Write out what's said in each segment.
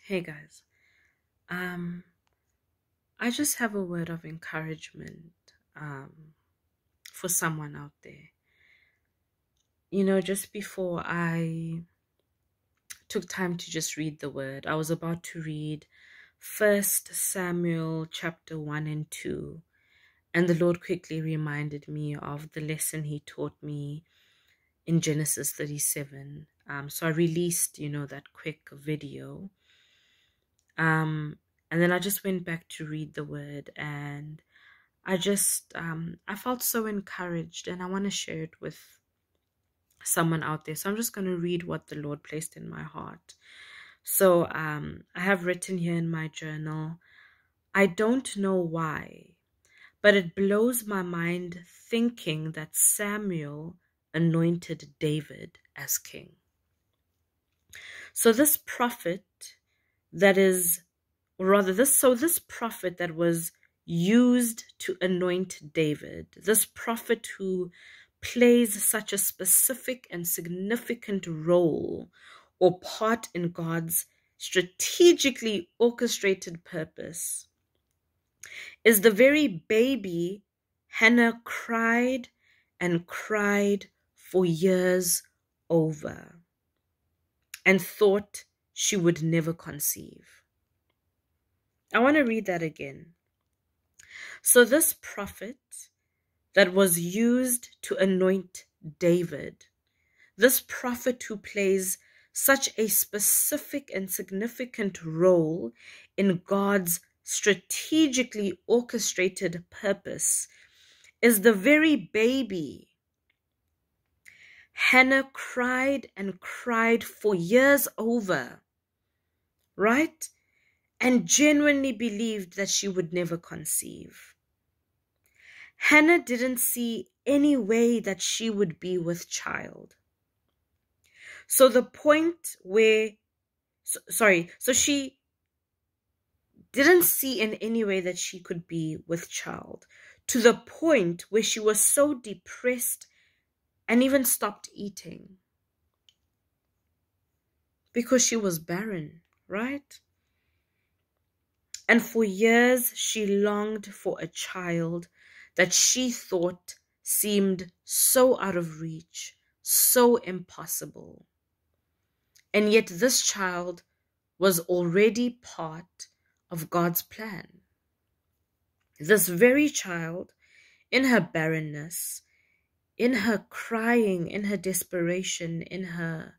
Hey guys, um, I just have a word of encouragement for someone out there. Just before I took time to just read the word, I was about to read 1 Samuel chapter 1 and 2, and the Lord quickly reminded me of the lesson He taught me in Genesis 37. So I released, that quick video. And then I just went back to read the word, and I felt so encouraged, and I want to share it with someone out there. So I'm just going to read what the Lord placed in my heart. So I have written here in my journal, I don't know why, but it blows my mind thinking that Samuel anointed David as king. So this prophet this prophet that was used to anoint David, this prophet who plays such a specific and significant role or part in God's strategically orchestrated purpose, is the very baby Hannah cried and cried for years over and thought she would never conceive. I want to read that again. So this prophet that was used to anoint David, this prophet who plays such a specific and significant role in God's strategically orchestrated purpose, is the very baby Hannah cried and cried for years over, right? And genuinely believed that she would never conceive. Hannah didn't see any way that she would be with child. So she didn't see in any way that she could be with child, to the point where she was so depressed and even stopped eating because she was barren, right? And for years, she longed for a child that she thought seemed so out of reach, so impossible. And yet this child was already part of God's plan. This very child, in her barrenness, in her crying, in her desperation, in her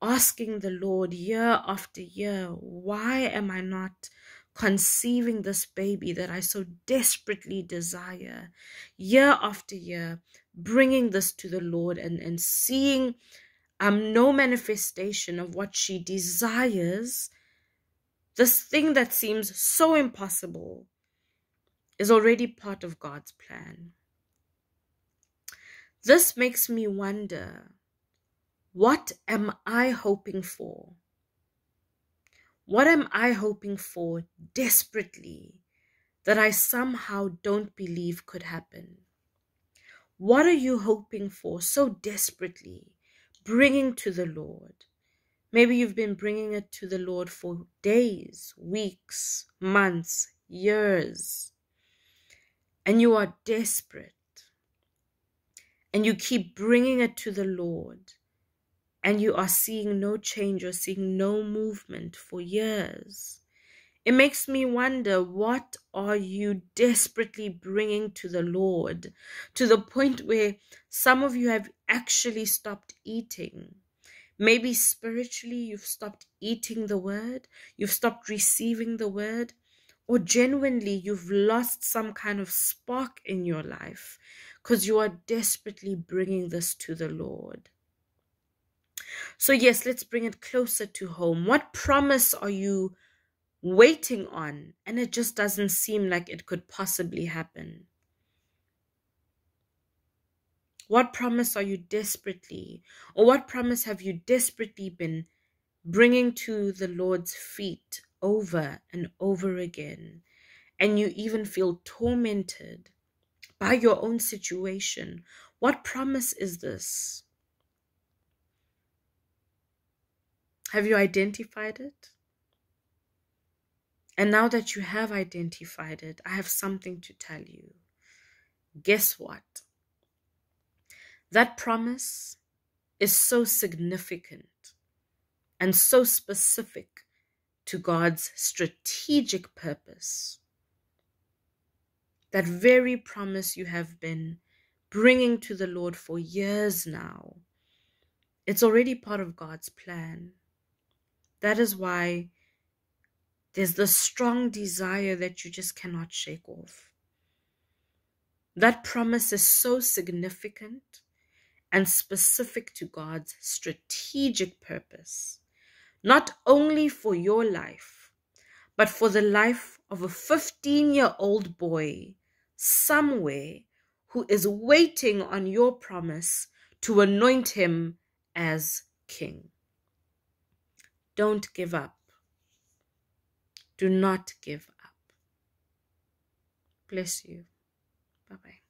asking the Lord year after year, why am I not conceiving this baby that I so desperately desire? Year after year, bringing this to the Lord and seeing no manifestation of what she desires. This thing that seems so impossible is already part of God's plan. This makes me wonder, what am I hoping for? What am I hoping for desperately that I somehow don't believe could happen? What are you hoping for so desperately, bringing to the Lord? Maybe you've been bringing it to the Lord for days, weeks, months, years, and you are desperate, and you keep bringing it to the Lord, and you are seeing no change or seeing no movement for years. It makes me wonder, what are you desperately bringing to the Lord, to the point where some of you have actually stopped eating? Maybe spiritually you've stopped eating the word, you've stopped receiving the word, or genuinely you've lost some kind of spark in your life because you are desperately bringing this to the Lord. So yes, let's bring it closer to home. What promise are you waiting on, and it just doesn't seem like it could possibly happen? What promise are you desperately, or what promise have you desperately been bringing to the Lord's feet over and over again, and you even feel tormented by your own situation? What promise is this? Have you identified it? And now that you have identified it, I have something to tell you. Guess what? That promise is so significant and so specific to God's strategic purpose. That very promise you have been bringing to the Lord for years now, it's already part of God's plan. That is why there's this strong desire that you just cannot shake off. That promise is so significant and specific to God's strategic purpose, not only for your life, but for the life of a 15-year-old boy somewhere who is waiting on your promise to anoint him as king. Don't give up. Do not give up. Bless you. Bye-bye.